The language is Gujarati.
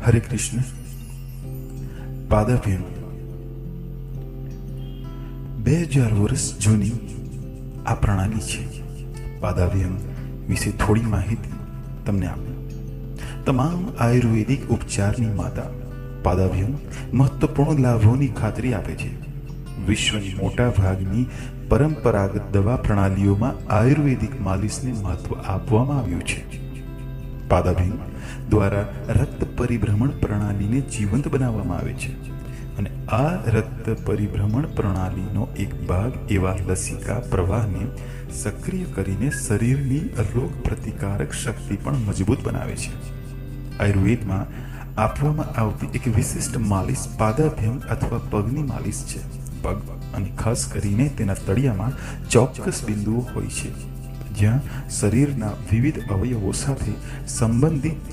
હરે કૃષ્ણ. પાદાભ્યંગ 2000 વર્ષ જૂની આ પ્રણાલી છે. પાદાભ્યંગ વિશે થોડી માહિતી તમને આપું. તમામ આયુર્વેદિક ઉપચારની માતા પાદાભ્યંગ મહત્વપૂર્ણ લાભોની ખાતરી આપે છે. વિશ્વની મોટા ભાગની પરંપરાગત દવા પ્રણાલીઓમાં આયુર્વેદિક માલિશને મહત્વ આપવામાં આવ્યું છે. પાદાભ્યંગ દ્વારા રક્ત પરિભ્રમણ પ્રણાલીને જીવંત બનાવવામાં આવે છે અને આ રક્ત પરિભ્રમણ પ્રણાલીનો એક ભાગ એવા લસિકા પ્રવાહને સક્રિય કરીને શરીરની રોગ પ્રતિકારક શક્તિ પણ મજબૂત બનાવે છે. આયુર્વેદમાં આપવામાં આવતી એક વિશિષ્ટ માલિશ પાદાભ્યંગ અથવા પગની માલિશ છે. પગ અને ખાસ કરીને તેના તળિયામાં ચોક્કસ બિંદુઓ હોય છે જ્યાં શરીરના વિવિધ અવયવો સાથે સંબંધિત